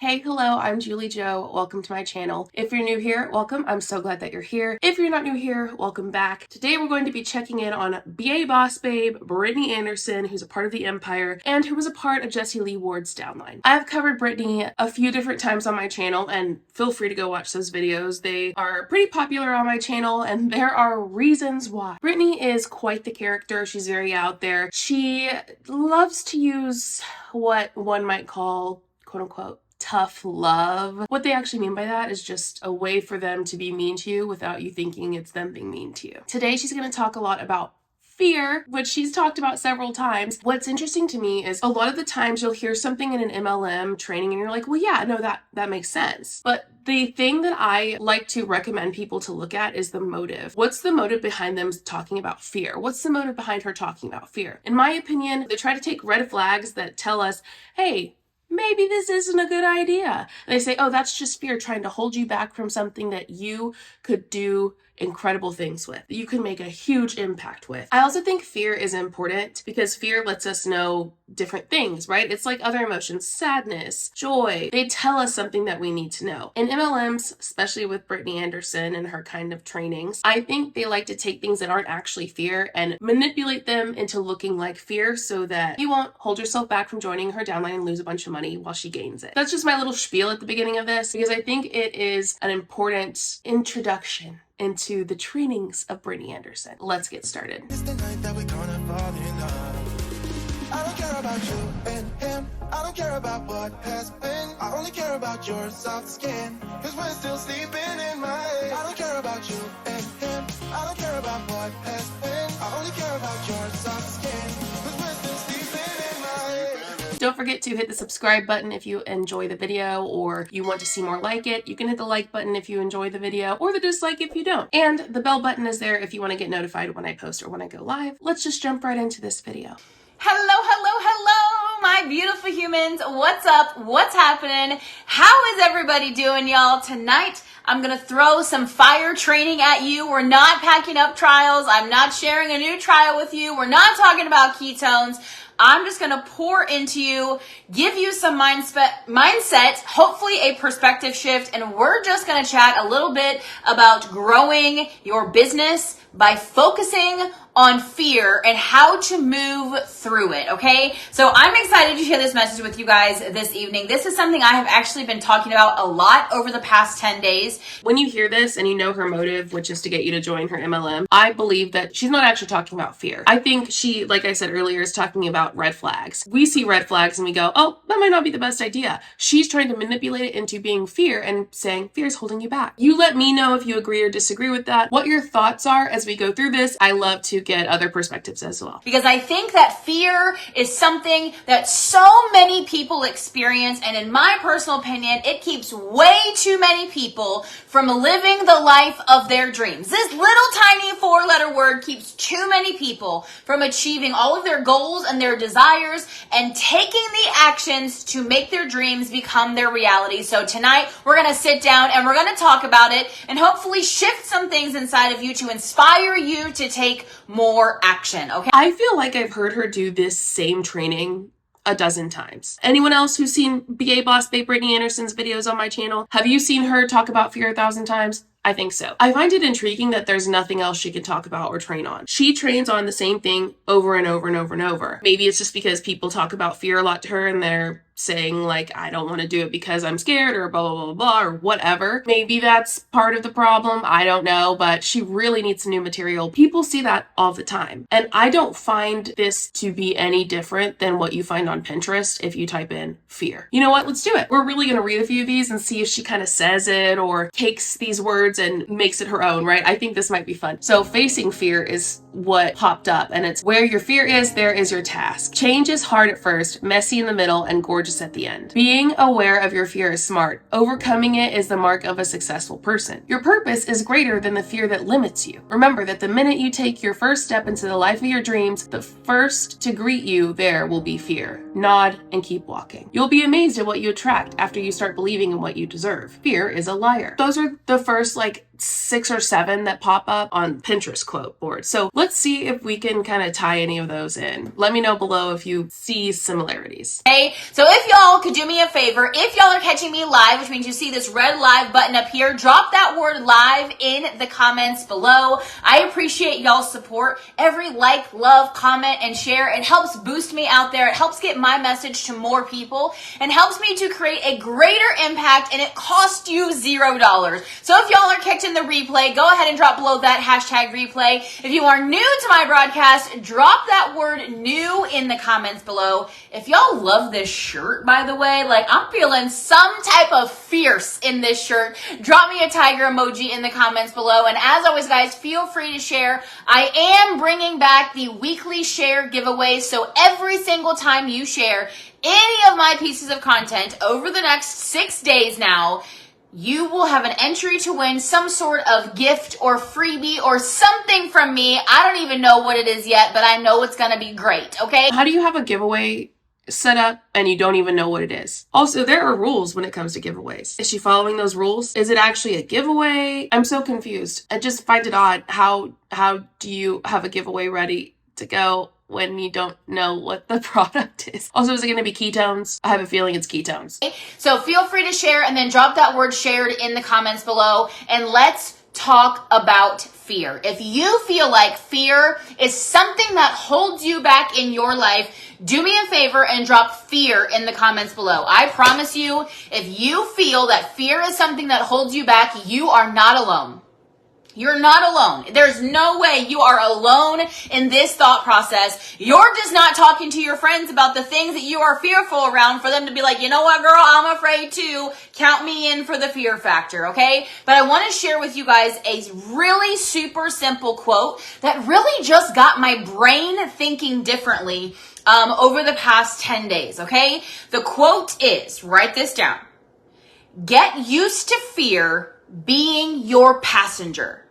Hey, hello, I'm JulieJo. Welcome to my channel. If you're new here, welcome. I'm so glad that you're here. If you're not new here, welcome back. Today we're going to be checking in on BA boss babe, Brittany Anderson, who's a part of the Empire and who was a part of Jessie Lee Ward's downline. I've covered Brittany a few different times on my channel, and feel free to go watch those videos. They are pretty popular on my channel, and there are reasons why. Brittany is quite the character. She's very out there. She loves to use what one might call, quote unquote, tough love. What they actually mean by that is just a way for them to be mean to you without you thinking it's them being mean to you. Today she's going to talk a lot about fear, which she's talked about several times. What's interesting to me is a lot of the times you'll hear something in an MLM training and you're like, well, yeah, no, that makes sense. But the thing that I like to recommend people to look at is the motive. What's the motive behind them talking about fear? What's the motive behind her talking about fear? In my opinion, they try to take red flags that tell us, hey, maybe this isn't a good idea. And they say, oh, that's just fear trying to hold you back from something that you could do incredible things with, that you can make a huge impact with. I also think fear is important because fear lets us know different things, right? It's like other emotions, sadness, joy. They tell us something that we need to know. In MLMs, especially with Brittany Anderson and her kind of trainings, I think they like to take things that aren't actually fear and manipulate them into looking like fear so that you won't hold yourself back from joining her downline and lose a bunch of money while she gains it. That's just my little spiel at the beginning of this because I think it is an important introduction into the trainings of Brittany Anderson. Let's get started. It's the night that we're gonna fall in love. I don't care about you and him. I don't care about what has been. I only care about your soft skin. Cause we're still sleeping in my head. I don't care about you and him. I don't care about what has been. I only care about your soft skin. Cause we're still sleeping in my head. Don't forget to hit the subscribe button if you enjoy the video or you want to see more like it. You can hit the like button if you enjoy the video or the dislike if you don't. And the bell button is there if you want to get notified when I post or when I go live. Let's just jump right into this video. Hello, my beautiful humans. What's up? What's happening? How is everybody doing, y'all? Tonight, I'm gonna throw some fire training at you. We're not packing up trials. I'm not sharing a new trial with you. We're not talking about ketones. I'm just going to pour into you, give you some mindset, hopefully a perspective shift, and we're just going to chat a little bit about growing your business by focusing on fear and how to move through it, okay? So I'm excited to share this message with you guys this evening. This is something I have actually been talking about a lot over the past 10 days. When you hear this and you know her motive, which is to get you to join her MLM, I believe that she's not actually talking about fear. I think she, like I said earlier, is talking about red flags. We see red flags and we go, oh, that might not be the best idea. She's trying to manipulate it into being fear and saying fear is holding you back. You let me know if you agree or disagree with that, what your thoughts are as we go through this. I love to get other perspectives as well. Because I think that fear is something that so many people experience, and in my personal opinion, it keeps way too many people from living the life of their dreams. This little tiny 4-letter word keeps too many people from achieving all of their goals and their desires and taking the actions to make their dreams become their reality. So tonight, we're going to sit down and we're going to talk about it and hopefully shift some things inside of you to inspire you to take more action, okay? I feel like I've heard her do this same training a dozen times. Anyone else who's seen BA Boss Babe Brittany Anderson's videos on my channel? Have you seen her talk about fear 1,000 times? I think so. I find it intriguing that there's nothing else she can talk about or train on. She trains on the same thing over and over and over and over. Maybe it's just because people talk about fear a lot to her and they're saying like, I don't want to do it because I'm scared or blah, blah, blah, blah, or whatever. Maybe that's part of the problem. I don't know, but she really needs some new material. People see that all the time. And I don't find this to be any different than what you find on Pinterest if you type in fear. You know what? Let's do it. We're really going to read a few of these and see if she kind of says it or takes these words and makes it her own, right? I think this might be fun. So facing fear is what popped up, and it's where your fear is, there is your task. Change is hard at first, messy in the middle, and gorgeous at the end. Being aware of your fear is smart. Overcoming it is the mark of a successful person. Your purpose is greater than the fear that limits you. Remember that the minute you take your first step into the life of your dreams, the first to greet you there will be fear. Nod and keep walking. You'll be amazed at what you attract after you start believing in what you deserve. Fear is a liar. Those are the first 6 or 7 that pop up on Pinterest quote board. So let's see if we can kind of tie any of those in. Let me know below if you see similarities. Okay, so if y'all could do me a favor, if y'all are catching me live, which means you see this red live button up here, drop that word live in the comments below. I appreciate y'all's support. Every like, love, comment, and share, it helps boost me out there. It helps get my message to more people and helps me to create a greater impact, and it costs you $0. So if y'all are catching the replay, go ahead and drop below that hashtag replay. If you are new to my broadcast, drop that word new in the comments below. If y'all love this shirt, by the way, like I'm feeling some type of fierce in this shirt, drop me a tiger emoji in the comments below. And as always, guys, feel free to share. I am bringing back the weekly share giveaway. So every single time you share any of my pieces of content over the next 6 days now, you will have an entry to win some sort of gift or freebie or something from me. I don't even know what it is yet, but I know it's going to be great, okay? How do you have a giveaway set up and you don't even know what it is? Also, there are rules when it comes to giveaways. Is she following those rules? Is it actually a giveaway? I'm so confused. I just find it odd. How do you have a giveaway ready to go when you don't know what the product is? Also, is it going to be ketones? I have a feeling it's ketones. So feel free to share and then drop that word shared in the comments below, and let's talk about fear. If you feel like fear is something that holds you back in your life, do me a favor and drop fear in the comments below. I promise you, if you feel that fear is something that holds you back, you are not alone. You're not alone. There's no way you are alone in this thought process. You're just not talking to your friends about the things that you are fearful around for them to be like, you know what, girl, I'm afraid too. Count me in for the fear factor, okay? But I want to share with you guys a really super simple quote that really just got my brain thinking differently over the past 10 days, okay? The quote is, write this down: get used to fear being your passenger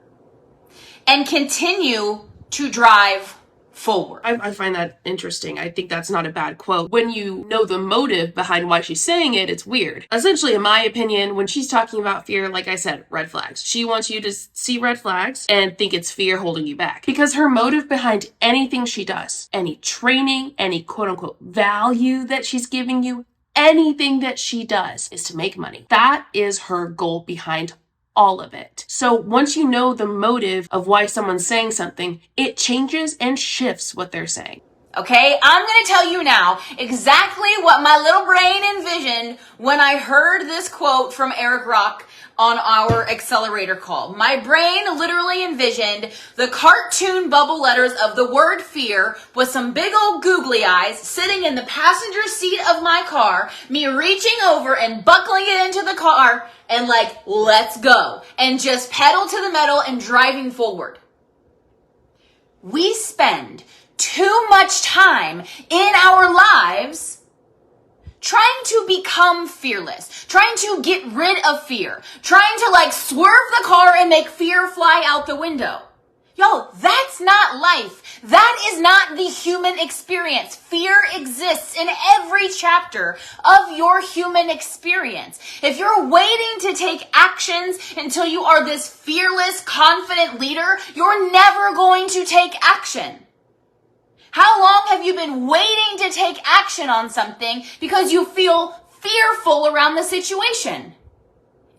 and continue to drive forward. I find that interesting. I think that's not a bad quote. When you know the motive behind why she's saying it, it's weird. Essentially, in my opinion, when she's talking about fear, like I said, red flags. She wants you to see red flags and think it's fear holding you back. Because her motive behind anything she does, any training, any quote unquote value that she's giving you, anything that she does is to make money. That is her goal behind all of it. So once you know the motive of why someone's saying something, it changes and shifts what they're saying. Okay, I'm going to tell you now exactly what my little brain envisioned when I heard this quote from Eric Rock on our accelerator call. My brain literally envisioned the cartoon bubble letters of the word fear with some big old googly eyes sitting in the passenger seat of my car, me reaching over and buckling it into the car and like, let's go, and just pedal to the metal and driving forward. We spend too much time in our lives trying to become fearless, trying to get rid of fear, trying to like swerve the car and make fear fly out the window. Y'all, that's not life. That is not the human experience. Fear exists in every chapter of your human experience. If you're waiting to take actions until you are this fearless, confident leader, you're never going to take action. How long have you been waiting to take action on something because you feel fearful around the situation?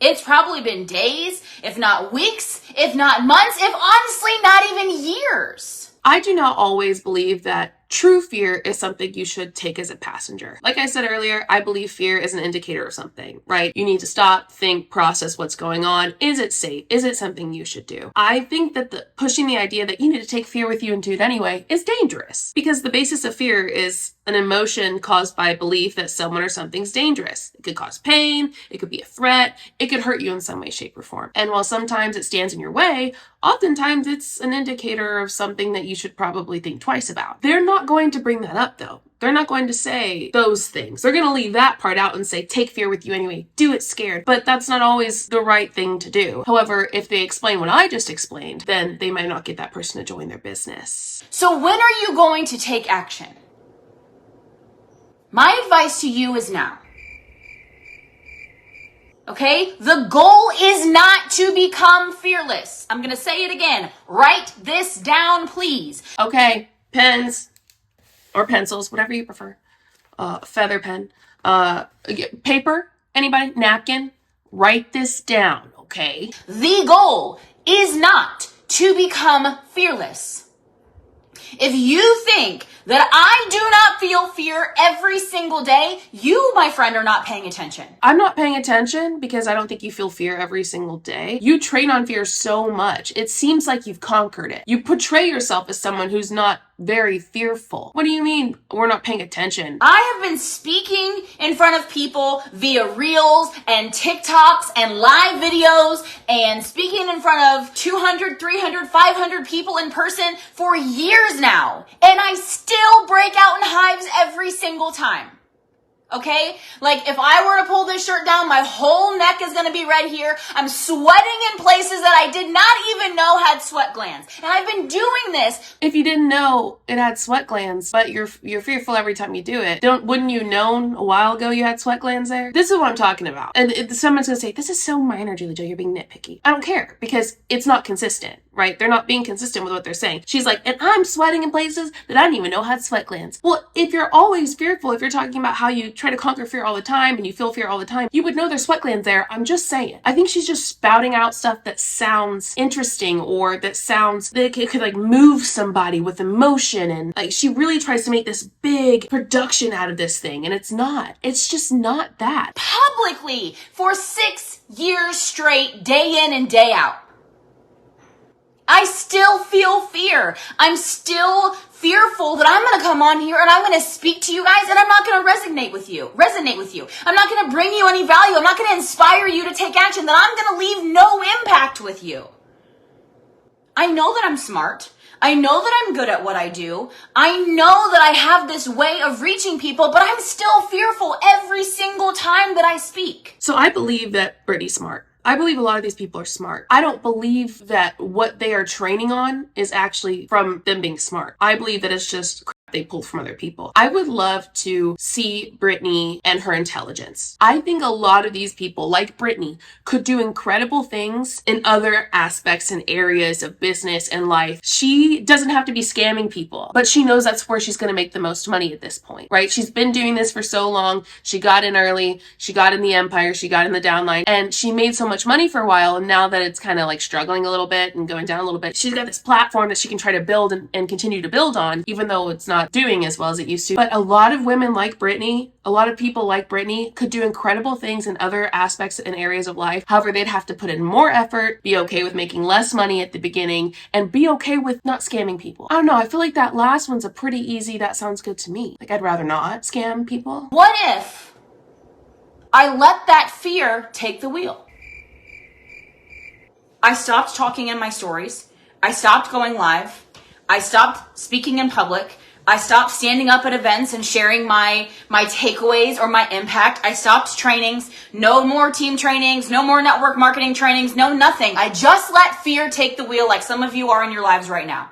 It's probably been days, if not weeks, if not months, if honestly not even years. I do not always believe that true fear is something you should take as a passenger. Like I said earlier, I believe fear is an indicator of something, right? You need to stop, think, process what's going on. Is it safe? Is it something you should do? I think that pushing the idea that you need to take fear with you and do it anyway is dangerous, because the basis of fear is an emotion caused by a belief that someone or something's dangerous. It could cause pain. It could be a threat. It could hurt you in some way, shape, or form. And while sometimes it stands in your way, oftentimes it's an indicator of something that you should probably think twice about. They're not going to bring that up though. They're not going to say those things. They're going to leave that part out and say, take fear with you anyway. Do it scared. But that's not always the right thing to do. However, if they explain what I just explained, then they might not get that person to join their business. So when are you going to take action? My advice to you is now. Okay? The goal is not to become fearless. I'm going to say it again. Write this down, please. Okay, pens or pencils, whatever you prefer. Feather pen. Paper, anybody? Napkin? Write this down, okay? The goal is not to become fearless. If you think that I do not feel fear every single day, you, my friend, are not paying attention. I'm not paying attention because I don't think you feel fear every single day. You train on fear so much. It seems like you've conquered it. You portray yourself as someone who's not very fearful. What do you mean we're not paying attention? I have been speaking in front of people via Reels and TikToks and live videos and speaking in front of 200, 300, 500 people in person for years now. And I still break out in hives every single time. Okay? Like if I were to pull this shirt down, my whole neck is going to be red here. I'm sweating in places that I did not even know had sweat glands. And I've been doing this. If you didn't know it had sweat glands, but you're fearful every time you do it, wouldn't you known a while ago you had sweat glands there? This is what I'm talking about. And someone's going to say, this is so minor, JulieJo, you're being nitpicky. I don't care because it's not consistent, right? They're not being consistent with what they're saying. She's like, and I'm sweating in places that I didn't even know had sweat glands. Well, if you're always fearful, if you're talking about how you try to conquer fear all the time and you feel fear all the time, you would know there's sweat glands there. I'm just saying. I think she's just spouting out stuff that sounds interesting or that it could like move somebody with emotion, and like she really tries to make this big production out of this thing, and it's not. It's just not that. Publicly for 6 years straight, day in and day out. I still feel fear. I'm still fearful that I'm going to come on here and I'm going to speak to you guys and I'm not going to resonate with you. I'm not going to bring you any value. I'm not going to inspire you to take action. That I'm going to leave no impact with you. I know that I'm smart. I know that I'm good at what I do. I know that I have this way of reaching people, but I'm still fearful every single time that I speak. So I believe that Brittany's smart. I believe a lot of these people are smart. I don't believe that what they are training on is actually from them being smart. I believe that it's just crap they pulled from other people. I would love to see Brittany and her intelligence. I think a lot of these people, like Brittany, could do incredible things in other aspects and areas of business and life. She doesn't have to be scamming people, but she knows that's where she's going to make the most money at this point, right? She's been doing this for so long. She got in early. She got in the empire. She got in the downline, and she made so much money for a while. And now that it's kind of like struggling a little bit and going down a little bit, she's got this platform that she can try to build and continue to build on, even though it's not doing as well as it used to. But a lot of women like Brittany, a lot of people like Brittany could do incredible things in other aspects and areas of life. However, they'd have to put in more effort, be okay with making less money at the beginning, and be okay with not scamming people. I don't know. I feel like that last one's a pretty easy, that sounds good to me. Like I'd rather not scam people. What if I let that fear take the wheel? I stopped talking in my stories. I stopped going live. I stopped speaking in public. I stopped standing up at events and sharing my takeaways or my impact. I stopped trainings. No more team trainings. No more network marketing trainings. No nothing. I just let fear take the wheel like some of you are in your lives right now.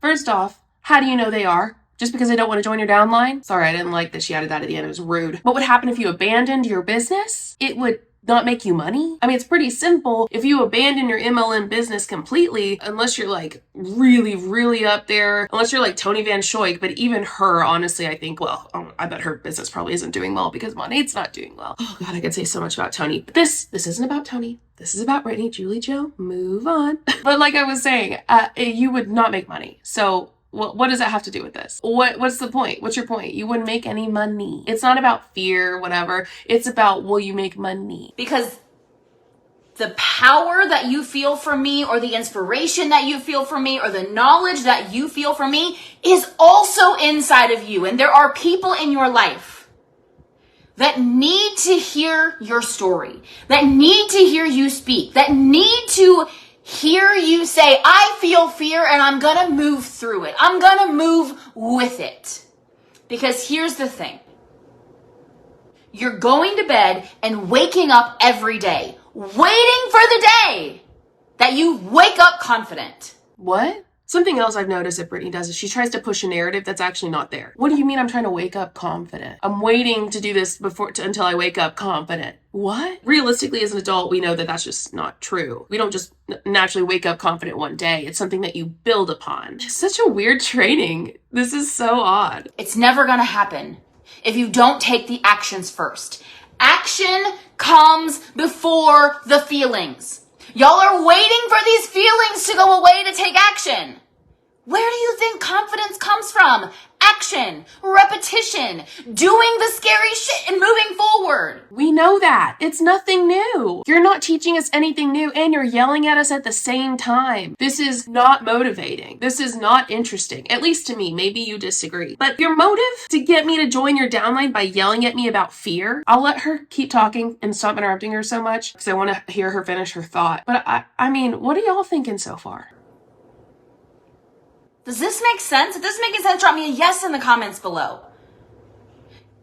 First off, how do you know they are? Just because they don't want to join your downline? Sorry, I didn't like that she added that at the end. It was rude. What would happen if you abandoned your business? It would not make you money? I mean, it's pretty simple. If you abandon your MLM business completely, unless you're like really, really up there, unless you're like Tony Van Schoik, but even her, honestly, I think, well, I bet her business probably isn't doing well because Monat's not doing well. Oh God, I could say so much about Tony. But this isn't about Tony. This is about Brittany. JulieJo, move on. But like I was saying, you would not make money. So what does that have to do with this? What's the point? What's your point? You wouldn't make any money. It's not about fear, whatever. It's about, will you make money? Because the power that you feel from me, or the inspiration that you feel from me, or the knowledge that you feel from me is also inside of you. And there are people in your life that need to hear your story, that need to hear you speak, that need to hear you say, I feel fear and I'm gonna move through it. I'm gonna move with it. Because here's the thing. You're going to bed and waking up every day, waiting for the day that you wake up confident. What? Something else I've noticed that Brittany does is she tries to push a narrative that's actually not there. What do you mean I'm trying to wake up confident? I'm waiting to do this until I wake up confident. What? Realistically, as an adult, we know that that's just not true. We don't just naturally wake up confident one day. It's something that you build upon. It's such a weird training. This is so odd. It's never gonna happen if you don't take the actions first. Action comes before the feelings. Y'all are waiting for these feelings to go away to take action. Where do you think confidence comes from? Action, repetition, doing the scary shit and moving forward. We know that. It's nothing new. You're not teaching us anything new and you're yelling at us at the same time. This is not motivating. This is not interesting. At least to me. Maybe you disagree. But your motive to get me to join your downline by yelling at me about fear, I'll let her keep talking and stop interrupting her so much because I want to hear her finish her thought. But I mean, what are y'all thinking so far? Does this make sense? If this is making sense, drop me a yes in the comments below.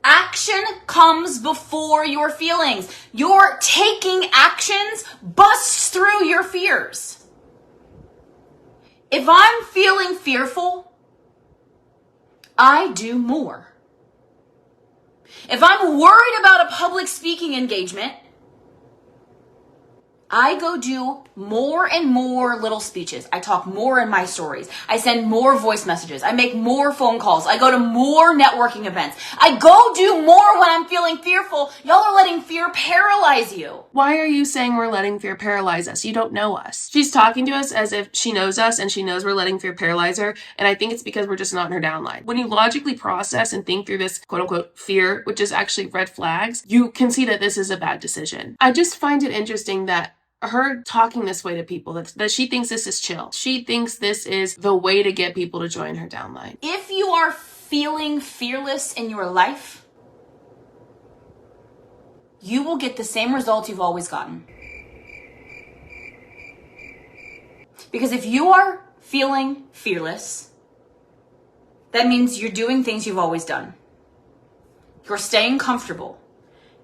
Action comes before your feelings. Your taking actions busts through your fears. If I'm feeling fearful, I do more. If I'm worried about a public speaking engagement, I go do more and more little speeches. I talk more in my stories. I send more voice messages. I make more phone calls. I go to more networking events. I go do more when I'm feeling fearful. Y'all are letting fear paralyze you. Why are you saying we're letting fear paralyze us? You don't know us. She's talking to us as if she knows us and she knows we're letting fear paralyze her. And I think it's because we're just not in her downline. When you logically process and think through this quote unquote fear, which is actually red flags, you can see that this is a bad decision. I just find it interesting that her talking this way to people, that she thinks this is chill. She thinks this is the way to get people to join her downline. If you are feeling fearless in your life, you will get the same results you've always gotten. Because if you are feeling fearless, that means you're doing things you've always done. You're staying comfortable.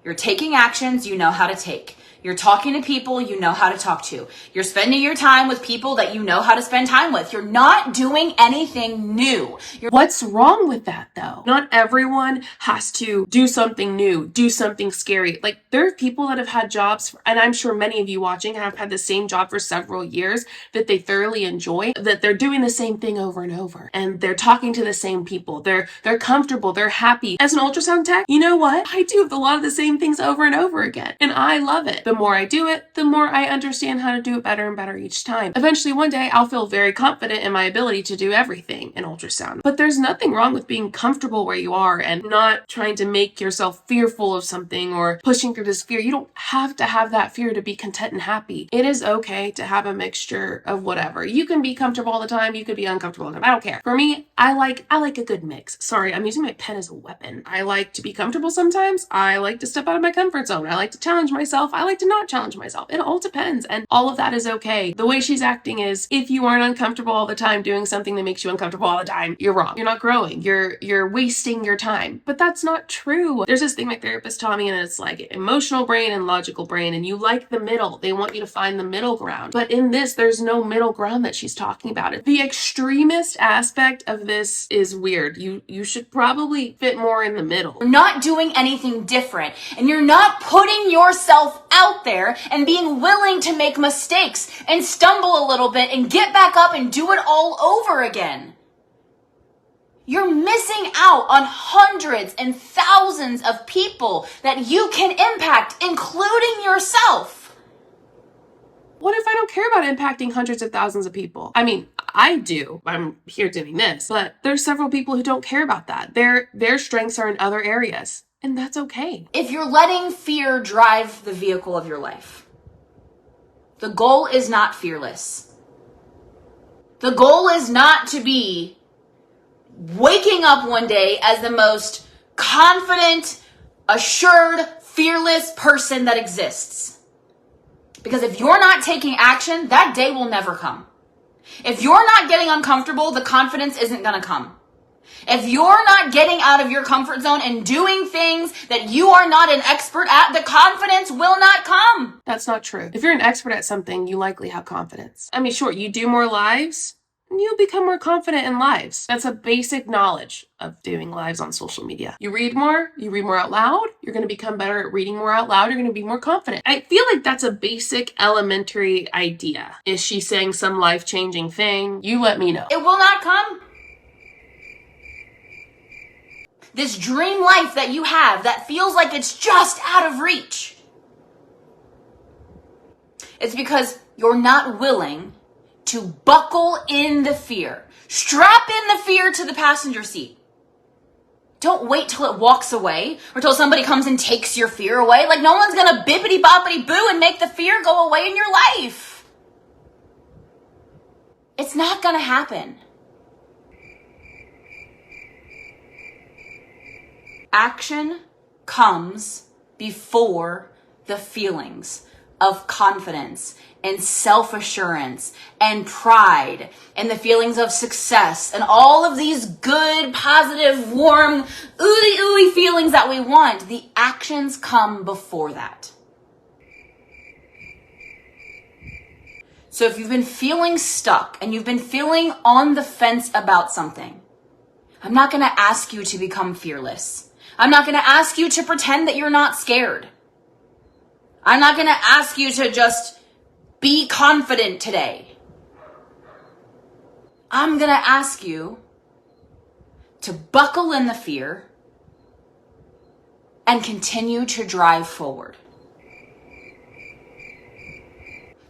You're taking actions you know how to take. You're talking to people you know how to talk to. You're spending your time with people that you know how to spend time with. You're not doing anything new. What's wrong with that though? Not everyone has to do something new, do something scary. Like there are people that have had jobs, and I'm sure many of you watching have had the same job for several years that they thoroughly enjoy, that they're doing the same thing over and over. And they're talking to the same people. They're comfortable. They're happy. As an ultrasound tech, you know what? I do a lot of the same things over and over again. And I love it. The more I do it, the more I understand how to do it better and better each time. Eventually, one day, I'll feel very confident in my ability to do everything in ultrasound. But there's nothing wrong with being comfortable where you are and not trying to make yourself fearful of something or pushing through this fear. You don't have to have that fear to be content and happy. It is okay to have a mixture of whatever. You can be comfortable all the time. You could be uncomfortable all the time. I don't care. For me, I like a good mix. Sorry, I'm using my pen as a weapon. I like to be comfortable sometimes. I like to step out of my comfort zone. I like to challenge myself. I like to not challenge myself. It all depends. And all of that is okay. The way she's acting is if you aren't uncomfortable all the time doing something that makes you uncomfortable all the time, you're wrong. You're not growing. You're wasting your time. But that's not true. There's this thing my therapist taught me, and it's like emotional brain and logical brain, and you like the middle. They want you to find the middle ground. But in this, there's no middle ground that she's talking about. The extremist aspect of this is weird. You should probably fit more in the middle. You're not doing anything different, and you're not putting yourself out there and being willing to make mistakes and stumble a little bit and get back up and do it all over again. You're missing out on hundreds and thousands of people that you can impact, including yourself. What if I don't care about impacting hundreds of thousands of people? I mean, I do. I'm here doing this, but there's several people who don't care about that. Their strengths are in other areas, and that's okay. If you're letting fear drive the vehicle of your life, the goal is not fearless. The goal is not to be waking up one day as the most confident, assured, fearless person that exists. Because if you're not taking action, that day will never come. If you're not getting uncomfortable, the confidence isn't going to come. If you're not getting out of your comfort zone and doing things that you are not an expert at, the confidence will not come. That's not true. If you're an expert at something, you likely have confidence. I mean, sure, you do more lives. you become more confident in lives. That's a basic knowledge of doing lives on social media. You read more out loud, you're going to become better at reading more out loud, you're going to be more confident. I feel like that's a basic elementary idea. Is she saying some life-changing thing? You let me know. It will not come. This dream life that you have that feels like it's just out of reach. It's because you're not willing to buckle in the fear. Strap in the fear to the passenger seat. Don't wait till it walks away or till somebody comes and takes your fear away. Like no one's gonna bippity boppity boo and make the fear go away in your life. It's not gonna happen. Action comes before the feelings of confidence and self-assurance and pride and the feelings of success and all of these good, positive, warm, ooey feelings that we want. The actions come before that. So if you've been feeling stuck and you've been feeling on the fence about something, I'm not going to ask you to become fearless. I'm not going to ask you to pretend that you're not scared. I'm not going to ask you to just be confident today. I'm going to ask you to buckle in the fear and continue to drive forward.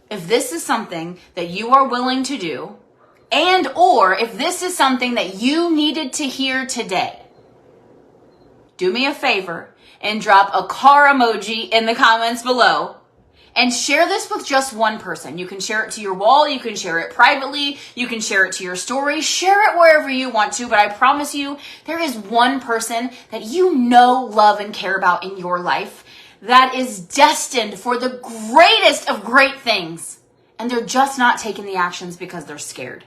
If this is something that you are willing to do, and or if this is something that you needed to hear today, do me a favor and drop a car emoji in the comments below and share this with just one person. You can share it to your wall, you can share it privately, you can share it to your story, share it wherever you want to, but I promise you there is one person that you know, love, and care about in your life that is destined for the greatest of great things, and they're just not taking the actions because they're scared.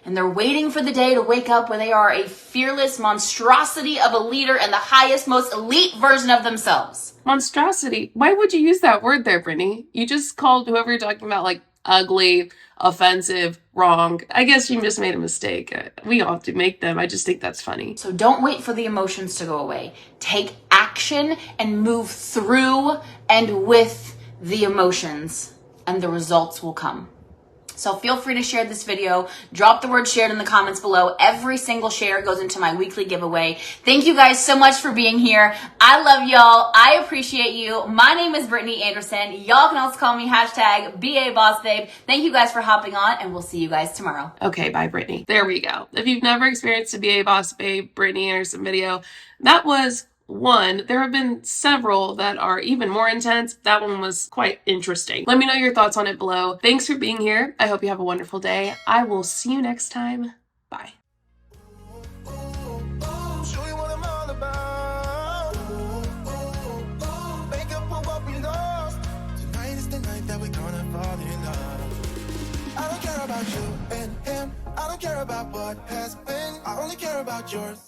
And they're waiting for the day to wake up when they are a fearless monstrosity of a leader and the highest, most elite version of themselves. Monstrosity? Why would you use that word there, Brittany? You just called whoever you're talking about like ugly, offensive, wrong. I guess you just made a mistake. We all have to make them. I just think that's funny. So don't wait for the emotions to go away. Take action and move through and with the emotions, and the results will come. So feel free to share this video. Drop the word shared in the comments below. Every single share goes into my weekly giveaway. Thank you guys so much for being here. I love y'all. I appreciate you. My name is Brittany Anderson. Y'all can also call me #BABossBabe. Thank you guys for hopping on, and we'll see you guys tomorrow. Okay, bye, Brittany. There we go. If you've never experienced a BA Boss Babe Brittany Anderson video, that was one. There have been several that are even more intense. That one was quite interesting. Let me know your thoughts on it below. Thanks for being here. I hope you have a wonderful day. I will see you next time. Bye. Show you what I'm all about. Make up for what we lost. Tonight is the night that we're gonna fall in love. I don't care about you and him. I don't care about what has been. I only care about yours.